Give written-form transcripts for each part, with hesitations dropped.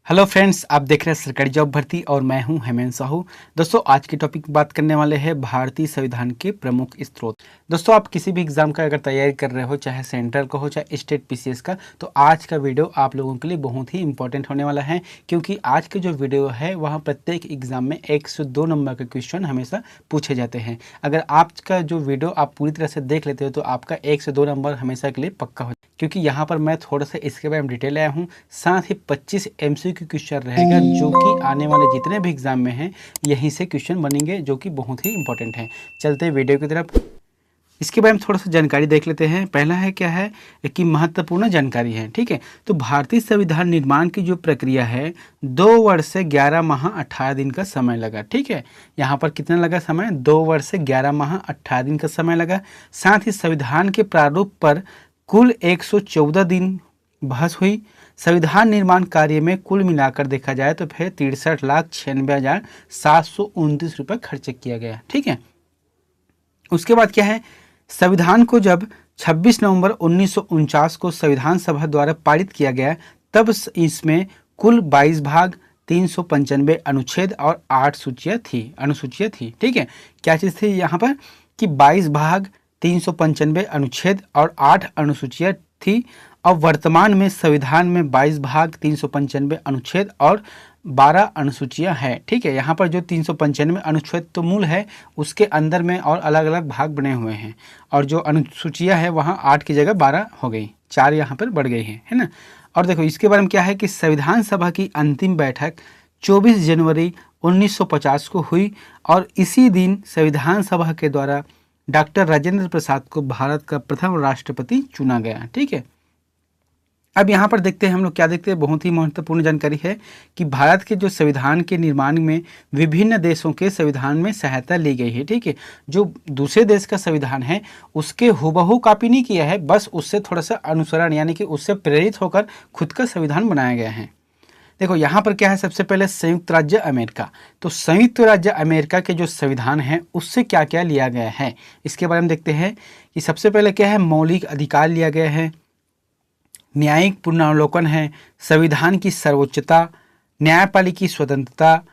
Hello friends, आप देख रहे हैं सरकारी जॉब भर्ती और मैं हूं हेमंत साहू। दोस्तों, आज की टॉपिक बात करने वाले हैं भारतीय संविधान के प्रमुख स्रोत। दोस्तों, आप किसी भी एग्जाम का अगर तैयारी कर रहे हो, चाहे सेंट्रल का हो चाहे स्टेट पीसीएस का, तो आज का वीडियो आप लोगों के लिए बहुत ही इंपॉर्टेंट होने वाला है, क्योंकि आज के जो वीडियो है वहाँ प्रत्येक एग्जाम में 102 नंबर के क्वेश्चन हमेशा पूछे जाते हैं। अगर आज का जो वीडियो आप पूरी तरह से देख लेते हो तो आपका 102 नंबर हमेशा के लिए पक्का हो, क्योंकि यहाँ पर मैं थोड़ा सा इसके बारे में डिटेल आया हूँ। साथ ही 25 MCQ क्वेश्चन रहेगा, जो कि आने वाले जितने भी एग्जाम में हैं यहीं से क्वेश्चन बनेंगे, जो कि बहुत ही इंपॉर्टेंट है। चलते हैं वीडियो की तरफ। इसके बारे में थोड़ा सा जानकारी देख लेते हैं। पहला है क्या है कि महत्वपूर्ण जानकारी है, ठीक है। तो भारतीय संविधान निर्माण की जो प्रक्रिया है, 2 वर्ष से 11 माह 18 दिन का समय लगा, ठीक है। यहाँ पर कितना लगा समय? 2 वर्ष से 11 माह 18 दिन का समय लगा। साथ ही संविधान के प्रारूप पर कुल 114 दिन बहस हुई। संविधान निर्माण कार्य में कुल मिलाकर देखा जाए तो फिर 63,96,729 रुपये खर्च किया गया, ठीक है। उसके बाद क्या है, संविधान को जब 26 नवंबर 1949 को संविधान सभा द्वारा पारित किया गया, तब इसमें कुल 22 भाग, 395 अनुच्छेद और 8 अनुसूचियाँ थी, ठीक है। क्या चीज़ थी यहाँ पर कि 22 भाग, 395 अनुच्छेद और 8 अनुसूचियाँ थी। और वर्तमान में संविधान में 22 भाग, 395 अनुच्छेद और 12 अनुसूचियाँ हैं, ठीक है। यहाँ पर जो 395 अनुच्छेद तो मूल है, उसके अंदर में और अलग अलग भाग बने हुए हैं, और जो अनुसूचियाँ है वहाँ 8 की जगह 12 हो गई, 4 यहाँ पर बढ़ गई है ना। और देखो इसके बारे में क्या है कि संविधान सभा की अंतिम बैठक 24 जनवरी 1950 को हुई, और इसी दिन संविधान सभा के द्वारा डॉक्टर राजेंद्र प्रसाद को भारत का प्रथम राष्ट्रपति चुना गया, ठीक है। अब यहाँ पर देखते हैं हम लोग क्या देखते हैं, बहुत ही महत्वपूर्ण जानकारी है कि भारत के जो संविधान के निर्माण में विभिन्न देशों के संविधान में सहायता ली गई है, ठीक है। जो दूसरे देश का संविधान है उसके हूबहू कॉपी नहीं किया है, बस उससे थोड़ा सा अनुसरण यानी कि उससे प्रेरित होकर खुद का संविधान बनाया गया है। देखो यहाँ पर क्या है, सबसे पहले संयुक्त राज्य अमेरिका। तो संयुक्त राज्य अमेरिका के जो संविधान है उससे क्या क्या लिया गया है, इसके बारे में देखते हैं कि सबसे पहले क्या है, मौलिक अधिकार लिया गया है, न्यायिक पुनरावलोकन है, संविधान की सर्वोच्चता, न्यायपालिका की स्वतंत्रता,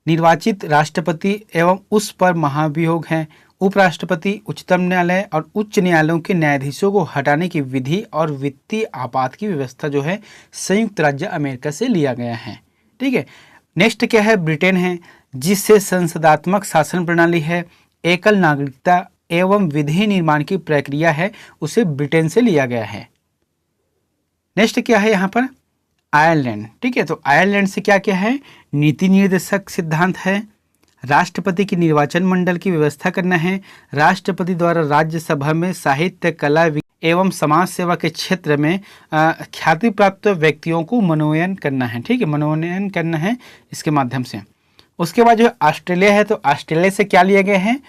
निर्वाचित राष्ट्रपति एवं उस पर महाभियोग है, उपराष्ट्रपति, उच्चतम न्यायालय और उच्च न्यायालयों के न्यायाधीशों को हटाने की विधि और वित्तीय आपात की व्यवस्था जो है संयुक्त राज्य अमेरिका से लिया गया है, ठीक है। नेक्स्ट क्या है, ब्रिटेन है, जिससे संसदात्मक शासन प्रणाली है, एकल नागरिकता एवं विधि निर्माण की प्रक्रिया है, उसे ब्रिटेन से लिया गया है। नेक्स्ट क्या है यहाँ पर, आयरलैंड, ठीक है। तो आयरलैंड से क्या क्या है, नीति निर्देशक सिद्धांत है, राष्ट्रपति की निर्वाचन मंडल की व्यवस्था करना है, राष्ट्रपति द्वारा राज्यसभा में साहित्य, कला एवं समाज सेवा के क्षेत्र में ख्याति प्राप्त व्यक्तियों को मनोनयन करना है, ठीक है, मनोनयन करना है इसके माध्यम से। उसके बाद जो ऑस्ट्रेलिया है, तो ऑस्ट्रेलिया से क्या लिया गया है,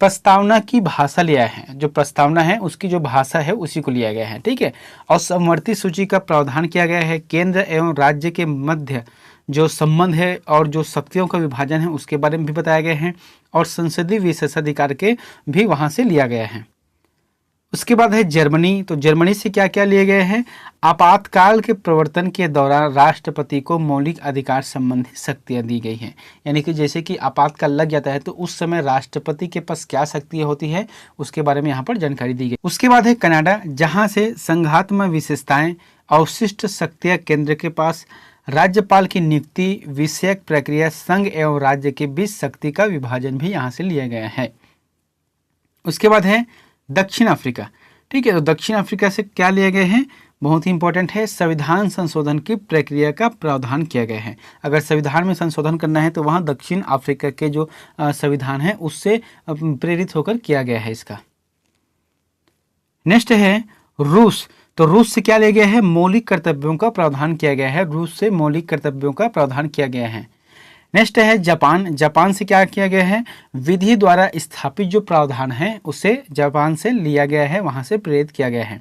प्रस्तावना की भाषा लिया है, जो प्रस्तावना है उसकी जो भाषा है उसी को लिया गया है, ठीक है। और समवर्ती सूची का प्रावधान किया गया है, केंद्र एवं राज्य के मध्य जो संबंध है और जो शक्तियों का विभाजन है उसके बारे में भी बताया गया है, और संसदीय विशेषाधिकार के भी वहाँ से लिया गया है। उसके बाद है जर्मनी। तो जर्मनी से क्या क्या लिए गए हैं, आपातकाल के प्रवर्तन के दौरान राष्ट्रपति को मौलिक अधिकार संबंधी शक्तियां दी गई हैं, यानी कि जैसे कि आपातकाल लग जाता है तो उस समय राष्ट्रपति के पास क्या शक्तियां होती है उसके बारे में यहाँ पर जानकारी दी गई। उसके बाद है कनाडा, जहाँ से संघात्मक विशेषताएं, अवशिष्ट शक्तियां केंद्र के पास, राज्यपाल की नियुक्ति विषयक प्रक्रिया, संघ एवं राज्य के बीच शक्ति का विभाजन भी यहाँ से लिया गया है। उसके बाद है दक्षिण अफ्रीका, ठीक है। तो दक्षिण अफ्रीका से क्या लिए गए हैं, बहुत ही इंपॉर्टेंट है, संविधान संशोधन की प्रक्रिया का प्रावधान किया गया है। अगर संविधान में संशोधन करना है तो वहाँ दक्षिण अफ्रीका के जो संविधान है उससे प्रेरित होकर किया गया है इसका। नेक्स्ट है रूस। तो रूस से क्या लिया गया है, मौलिक कर्तव्यों का प्रावधान किया गया है, रूस से मौलिक कर्तव्यों का प्रावधान किया गया है। नेक्स्ट है जापान। जापान से क्या किया गया है, विधि द्वारा स्थापित जो प्रावधान है उसे जापान से लिया गया है, वहां से प्रेरित किया गया है।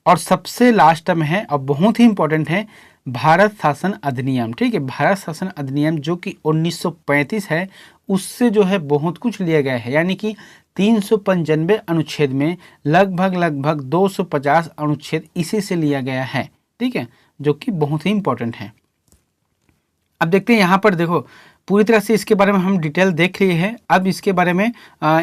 और सबसे लास्ट में है और बहुत ही इंपॉर्टेंट है, भारत शासन अधिनियम, ठीक है। भारत शासन अधिनियम जो कि 1935 है, उससे जो है बहुत कुछ लिया गया है, यानी कि 395 अनुच्छेद में लगभग 250 अनुच्छेद इसी से लिया गया है, ठीक है, जो कि बहुत ही इंपॉर्टेंट है। अब देखते हैं यहाँ पर, देखो पूरी तरह से इसके बारे में हम डिटेल देख लिए हैं। अब इसके बारे में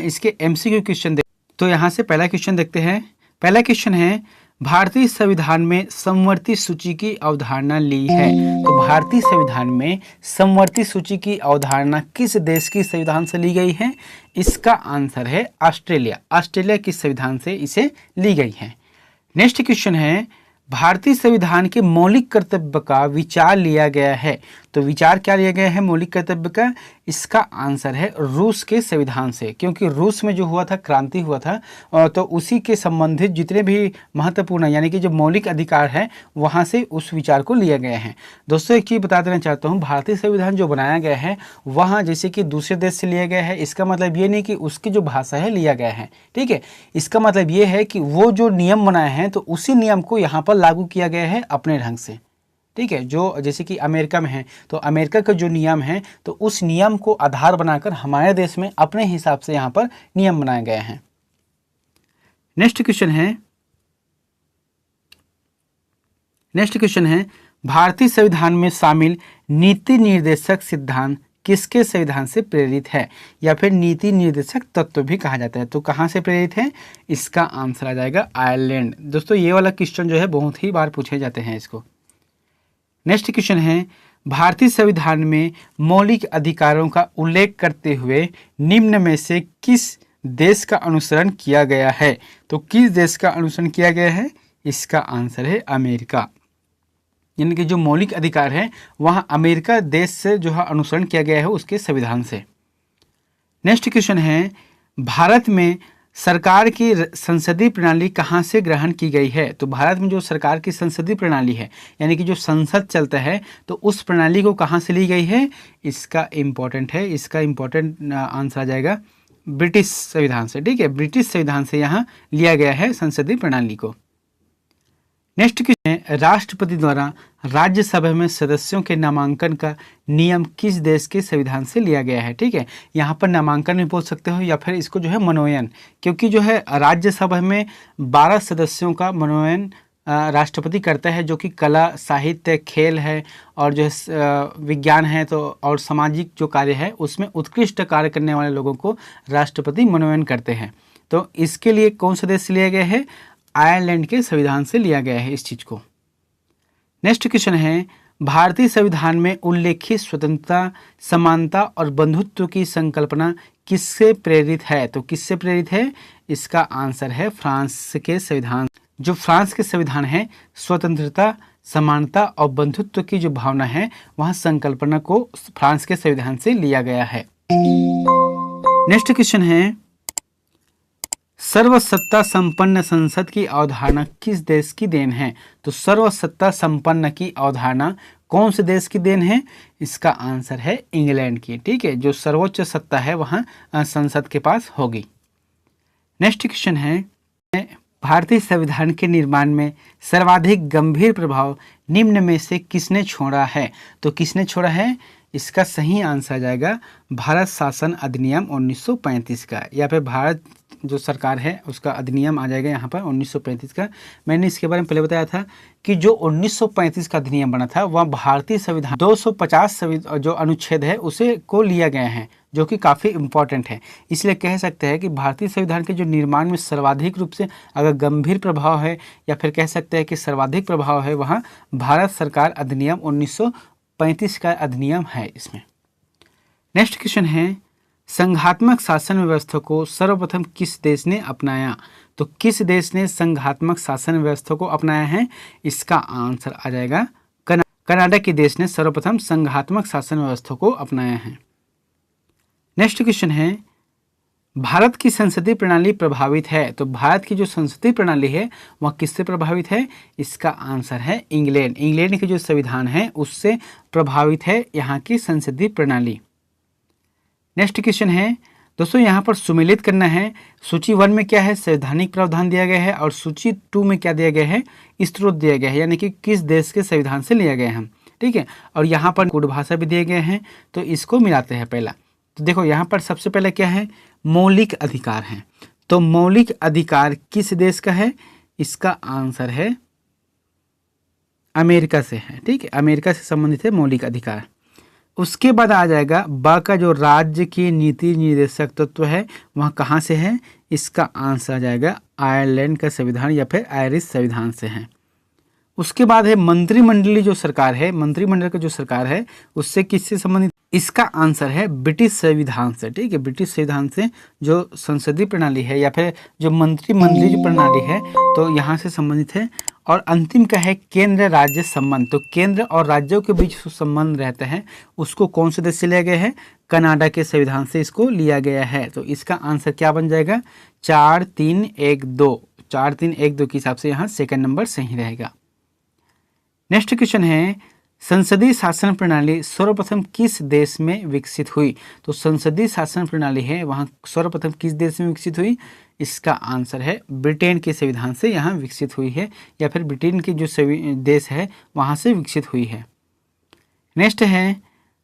इसके एमसीक्यू क्वेश्चन देख, तो यहाँ से पहला क्वेश्चन देखते हैं। पहला क्वेश्चन है, भारतीय संविधान में समवर्ती सूची की अवधारणा ली है। तो भारतीय संविधान में समवर्ती सूची की अवधारणा किस देश की संविधान से ली गई है? इसका आंसर है ऑस्ट्रेलिया। ऑस्ट्रेलिया की संविधान से इसे ली गई है। नेक्स्ट क्वेश्चन है, भारतीय संविधान के मौलिक कर्तव्य का विचार लिया गया है। तो विचार क्या लिया गया है मौलिक कर्तव्य का? इसका आंसर है रूस के संविधान से, क्योंकि रूस में जो हुआ था, क्रांति हुआ था, तो उसी के संबंधित जितने भी महत्वपूर्ण यानी कि जो मौलिक अधिकार है वहाँ से उस विचार को लिया गया है। दोस्तों एक चीज़ बता देना चाहता हूँ, भारतीय संविधान जो बनाया गया है वहाँ जैसे कि दूसरे देश से लिया गया है, इसका मतलब ये नहीं कि उसकी जो भाषा है लिया गया है, ठीक है। इसका मतलब ये है कि वो जो नियम बनाए हैं तो उसी नियम को यहाँ पर लागू किया गया है अपने ढंग से, ठीक है। जो जैसे कि अमेरिका में है तो अमेरिका का जो नियम है तो उस नियम को आधार बनाकर हमारे देश में अपने हिसाब से यहाँ पर नियम बनाए गए हैं। नेक्स्ट क्वेश्चन है, भारतीय संविधान में शामिल नीति निर्देशक सिद्धांत किसके संविधान से प्रेरित है? या फिर नीति निर्देशक तत्व भी कहा जाता है। तो कहाँ से प्रेरित है? इसका आंसर आ जाएगा आयरलैंड। दोस्तों ये वाला क्वेश्चन जो है बहुत ही बार पूछे जाते हैं इसको। नेक्स्ट क्वेश्चन है, भारतीय संविधान में मौलिक अधिकारों का उल्लेख करते हुए निम्न में से किस देश का अनुसरण किया गया है? तो किस देश का अनुसरण किया गया है? इसका आंसर है अमेरिका। यानी कि जो मौलिक अधिकार है वहाँ अमेरिका देश से जो है अनुसरण किया गया है उसके संविधान से। नेक्स्ट क्वेश्चन है, भारत में सरकार की संसदीय प्रणाली कहाँ से ग्रहण की गई है? तो भारत में जो सरकार की संसदीय प्रणाली है यानी कि जो संसद चलता है तो उस प्रणाली को कहाँ से ली गई है? इसका इम्पोर्टेंट आंसर आ जाएगा ब्रिटिश संविधान से, ठीक है। ब्रिटिश संविधान से यहाँ लिया गया है संसदीय प्रणाली को। नेक्स्ट क्वेश्चन है, राष्ट्रपति द्वारा राज्यसभा में सदस्यों के नामांकन का नियम किस देश के संविधान से लिया गया है? ठीक है, यहाँ पर नामांकन भी बोल सकते हो या फिर इसको जो है मनोनयन, क्योंकि जो है राज्यसभा में 12 सदस्यों का मनोनयन राष्ट्रपति करता है, जो कि कला, साहित्य, खेल है और जो है विज्ञान है तो और सामाजिक जो कार्य है उसमें उत्कृष्ट कार्य करने वाले लोगों को राष्ट्रपति मनोनयन करते हैं। तो इसके लिए कौन सा देश से लिया गया है? आयरलैंड के संविधान से लिया गया है इस चीज को। नेक्स्ट क्वेश्चन है, भारतीय संविधान में उल्लेखित स्वतंत्रता, समानता और बंधुत्व की संकल्पना किससे प्रेरित है? तो किससे प्रेरित है? इसका आंसर है फ्रांस के संविधान। जो फ्रांस के संविधान है, स्वतंत्रता, समानता और बंधुत्व की जो भावना है वह संकल्पना को फ्रांस के संविधान से लिया गया है। नेक्स्ट क्वेश्चन है, सर्वसत्ता संपन्न संसद की अवधारणा किस देश की देन है? तो सर्वसत्ता संपन्न की अवधारणा कौन से देश की देन है? इसका आंसर है इंग्लैंड की, ठीक है। जो सर्वोच्च सत्ता है वहाँ संसद के पास होगी। नेक्स्ट क्वेश्चन है, भारतीय संविधान के निर्माण में सर्वाधिक गंभीर प्रभाव निम्न में से किसने छोड़ा है? तो किसने छोड़ा है? इसका सही आंसर आ जाएगा भारत शासन अधिनियम 1935 का, या फिर भारत जो सरकार है उसका अधिनियम आ जाएगा यहाँ पर 1935 का। मैंने इसके बारे में पहले बताया था कि जो 1935 का अधिनियम बना था वह भारतीय संविधान 250 जो अनुच्छेद है उसे को लिया गया है, जो कि काफ़ी इम्पोर्टेंट है। इसलिए कह सकते हैं कि भारतीय संविधान के जो निर्माण में सर्वाधिक रूप से अगर गंभीर प्रभाव है या फिर कह सकते हैं कि सर्वाधिक प्रभाव है वहाँ भारत सरकार अधिनियम 1935 का अधिनियम है इसमें। नेक्स्ट क्वेश्चन है, संघात्मक शासन व्यवस्था को सर्वप्रथम किस देश ने अपनाया? तो किस देश ने संघात्मक शासन व्यवस्था को अपनाया है? इसका आंसर आ जाएगा कनाडा के देश ने सर्वप्रथम संघात्मक शासन व्यवस्था को अपनाया है। नेक्स्ट क्वेश्चन है, भारत की संसदीय प्रणाली प्रभावित है? तो भारत की जो संसदीय प्रणाली है वह किससे प्रभावित है? इसका आंसर है इंग्लैंड। इंग्लैंड के जो संविधान है उससे प्रभावित है यहाँ की संसदीय प्रणाली। नेक्स्ट क्वेश्चन है, दोस्तों यहाँ पर सुमेलित करना है। सूची 1 में क्या है? संवैधानिक प्रावधान दिया गया है और सूची 2 में क्या दिया गया है? स्रोत दिया गया है, यानी कि किस देश के संविधान से लिया गया है, ठीक है। और यहाँ पर कोड भाषा भी दिए गए हैं, तो इसको मिलाते हैं पहला। तो देखो यहाँ पर सबसे पहले क्या है? मौलिक अधिकार है। तो मौलिक अधिकार किस देश का है? इसका आंसर है अमेरिका से है, ठीक है। अमेरिका से संबंधित है मौलिक अधिकार। उसके बाद आ जाएगा ब का जो राज्य की नीति निर्देशक तत्व है वह कहाँ से है, इसका आंसर आ जाएगा आयरलैंड का संविधान या फिर आयरिश संविधान से है। उसके बाद है मंत्रिमंडलीय जो सरकार है, मंत्रिमंडल का जो सरकार है उससे किससे संबंधित, इसका आंसर है ब्रिटिश संविधान से। ठीक है, ब्रिटिश संविधान से जो संसदीय प्रणाली है या फिर जो मंत्रिमंडलीय जो प्रणाली है तो यहाँ से संबंधित है। और अंतिम का है केंद्र राज्य संबंध, तो केंद्र और राज्यों के बीच जो संबंध रहते हैं उसको कौन से देश से लिया गया है, कनाडा के संविधान से इसको लिया गया है। तो इसका आंसर क्या बन जाएगा, 4 3 1 2, 4 3 1 2 के हिसाब से यहाँ सेकंड नंबर सही रहेगा। नेक्स्ट क्वेश्चन है संसदीय शासन प्रणाली सर्वप्रथम किस देश में विकसित हुई, तो संसदीय शासन प्रणाली है वहाँ सर्वप्रथम किस देश में विकसित हुई, इसका आंसर है ब्रिटेन के संविधान से यहाँ विकसित हुई है या फिर ब्रिटेन के जो देश है वहाँ से विकसित हुई है। नेक्स्ट है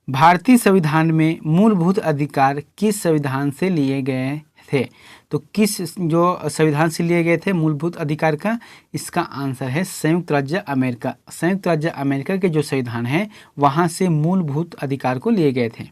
भारतीय संविधान में मूलभूत अधिकार किस संविधान से लिए गए थे, तो किस जो संविधान से लिए गए थे मूलभूत अधिकार का, इसका आंसर है संयुक्त राज्य अमेरिका। संयुक्त राज्य अमेरिका के जो संविधान है वहाँ से मूलभूत अधिकार को लिए गए थे।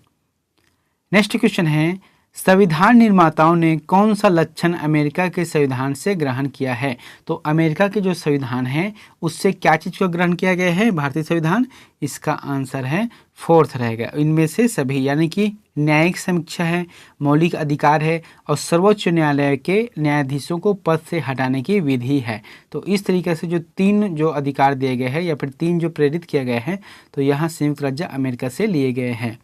नेक्स्ट क्वेश्चन है संविधान निर्माताओं ने कौन सा लक्षण अमेरिका के संविधान से ग्रहण किया है, तो अमेरिका के जो संविधान है उससे क्या चीज़ को ग्रहण किया गया है भारतीय संविधान, इसका आंसर है फोर्थ रहेगा, इनमें से सभी, यानी कि न्यायिक समीक्षा है, मौलिक अधिकार है और सर्वोच्च न्यायालय के न्यायाधीशों को पद से हटाने की विधि है। तो इस तरीके से जो 3 जो अधिकार दिए गए हैं या फिर 3 जो प्रेरित किया गया है तो यहाँ संयुक्त राज्य अमेरिका से लिए गए हैं।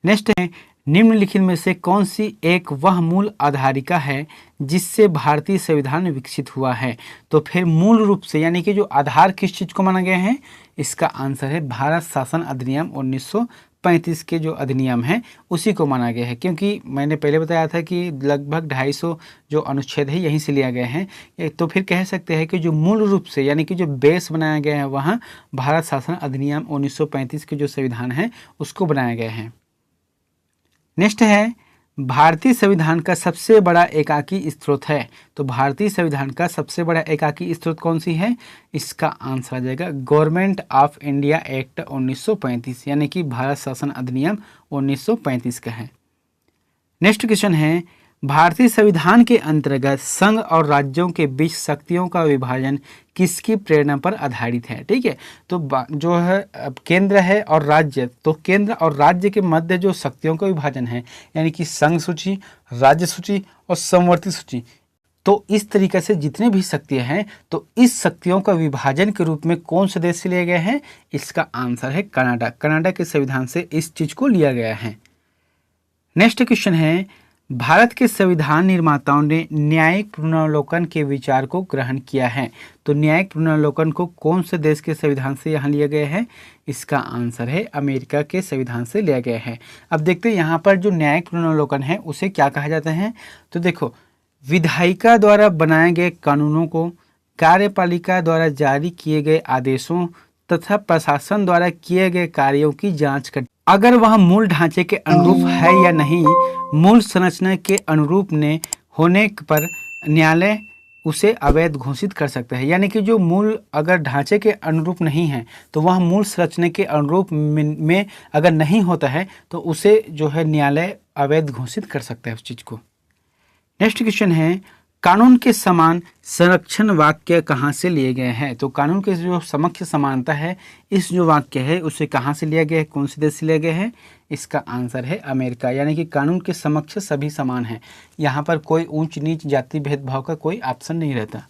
नेक्स्ट है निम्नलिखित में से कौन सी एक वह मूल आधारिका है जिससे भारतीय संविधान विकसित हुआ है, तो फिर मूल रूप से यानी कि जो आधार किस चीज़ को माना गया है, इसका आंसर है भारत शासन अधिनियम 1935 के जो अधिनियम है उसी को माना गया है, क्योंकि मैंने पहले बताया था कि लगभग 250 जो अनुच्छेद है यहीं से लिया गया है। तो फिर कह सकते हैं कि जो मूल रूप से यानी कि जो बेस बनाया गया है वहाँ भारत शासन अधिनियम 1935 के जो संविधान है उसको बनाया गया है। नेक्स्ट है भारतीय संविधान का सबसे बड़ा एकाकी स्रोत है, तो भारतीय संविधान का सबसे बड़ा एकाकी स्रोत कौन सी है, इसका आंसर आ जाएगा गवर्नमेंट ऑफ इंडिया एक्ट 1935 यानी कि भारत शासन अधिनियम 1935 का है। नेक्स्ट क्वेश्चन है भारतीय संविधान के अंतर्गत संघ और राज्यों के बीच शक्तियों का विभाजन किसकी प्रेरणा पर आधारित है। ठीक है, तो जो है केंद्र है और राज्य, तो केंद्र और राज्य के मध्य जो शक्तियों का विभाजन है यानी कि संघ सूची, राज्य सूची और समवर्ती सूची, तो इस तरीके से जितने भी शक्तियां हैं तो इस शक्तियों का विभाजन के रूप में कौन से देश से लिए गए हैं, इसका आंसर है कनाडा। कनाडा के संविधान से इस चीज को लिया गया है। नेक्स्ट क्वेश्चन है भारत के संविधान निर्माताओं ने न्यायिक पुनर्वलोकन के विचार को ग्रहण किया है, तो न्यायिक पुनर्वलोकन को कौन से देश के संविधान से यहाँ लिया गया है, इसका आंसर है अमेरिका के संविधान से लिया गया है। अब देखते हैं यहाँ पर जो न्यायिक पुनर्वलोकन है उसे क्या कहा जाता है, तो देखो विधायिका द्वारा बनाए गए कानूनों को, कार्यपालिका द्वारा जारी किए गए आदेशों तथा प्रशासन द्वारा किए गए कार्यों की जांच कर अगर वह मूल ढांचे के अनुरूप है या नहीं, मूल संरचना के अनुरूप ने होने पर न्यायालय उसे अवैध घोषित कर सकता है। यानी कि जो मूल अगर ढांचे के अनुरूप नहीं है तो वह मूल संरचना के अनुरूप में अगर नहीं होता है तो उसे जो है न्यायालय अवैध घोषित कर सकता है उस चीज़ को। नेक्स्ट क्वेश्चन है कानून के समान संरक्षण वाक्य कहाँ से लिए गए हैं, तो कानून के जो समक्ष समानता है इस जो वाक्य है उसे कहाँ से लिया गया है, कौन से देश से लिया गया है, इसका आंसर है अमेरिका। यानी कि कानून के समक्ष सभी समान हैं, यहाँ पर कोई ऊंच नीच जाति भेदभाव का कोई ऑप्शन नहीं रहता।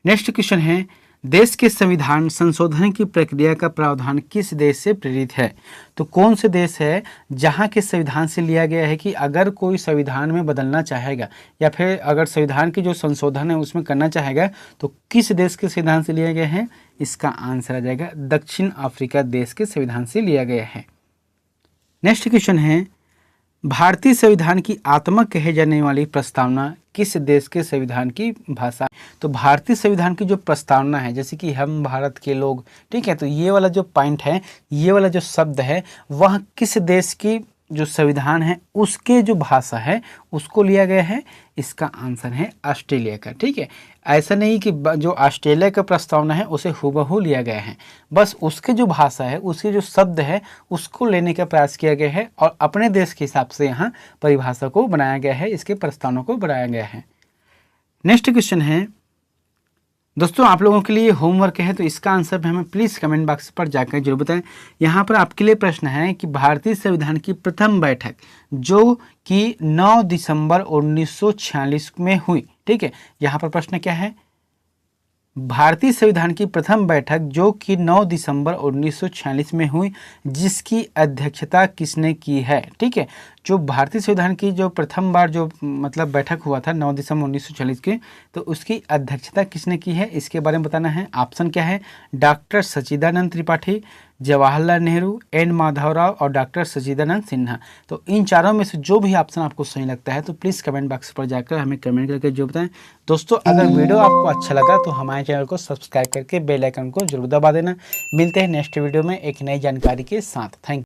नेक्स्ट क्वेश्चन है देश के संविधान संशोधन की प्रक्रिया का प्रावधान किस देश से प्रेरित है, तो कौन से देश है जहां के संविधान से लिया गया है कि अगर कोई संविधान में बदलना चाहेगा या फिर अगर संविधान की जो संशोधन है उसमें करना चाहेगा तो किस देश के संविधान से लिया गया है, इसका आंसर आ जाएगा दक्षिण अफ्रीका देश के संविधान से लिया गया है। नेक्स्ट क्वेश्चन है भारतीय संविधान की आत्मा कहे जाने वाली प्रस्तावना किस देश के संविधान की भाषा, तो भारतीय संविधान की जो प्रस्तावना है जैसे कि हम भारत के लोग, ठीक है, तो ये वाला जो पॉइंट है, ये वाला जो शब्द है वह किस देश की जो संविधान है उसके जो भाषा है उसको लिया गया है, इसका आंसर है ऑस्ट्रेलिया का। ठीक है, ऐसा नहीं कि जो ऑस्ट्रेलिया का प्रस्तावना है उसे हूबहू लिया गया है, बस उसके जो भाषा है, उसके जो शब्द है, उसको लेने का प्रयास किया गया है और अपने देश के हिसाब से यहाँ परिभाषा को बनाया गया है, इसके प्रस्तावना को बनाया गया है। नेक्स्ट क्वेश्चन है दोस्तों, आप लोगों के लिए होमवर्क है, तो इसका आंसर भी हमें प्लीज़ कमेंट बॉक्स पर जाकर जरूर बताएं। यहाँ पर आपके लिए प्रश्न है कि भारतीय संविधान की प्रथम बैठक जो कि 9 दिसंबर 1946 में हुई, ठीक है, यहाँ पर प्रश्न क्या है, भारतीय संविधान की प्रथम बैठक जो कि 9 दिसंबर 1946 में हुई, जिसकी अध्यक्षता किसने की है, ठीक है। जो भारतीय संविधान की जो प्रथम बार जो मतलब बैठक हुआ था 9 दिसंबर 1946 के, तो उसकी अध्यक्षता किसने की है, इसके बारे में बताना है। ऑप्शन क्या है, डॉक्टर सच्चिदानंद त्रिपाठी, जवाहरलाल नेहरू, एन माधवराव और डॉक्टर सच्चिदानंद सिन्हा। तो इन चारों में से जो भी ऑप्शन आपको सही लगता है तो प्लीज़ कमेंट बॉक्स पर जाकर हमें कमेंट करके जो बताएं। दोस्तों, अगर वीडियो आपको अच्छा लगा तो हमारे चैनल को सब्सक्राइब करके बेल आइकन को जरूर दबा देना। मिलते हैं नेक्स्ट वीडियो में एक नई जानकारी के साथ। Thank you.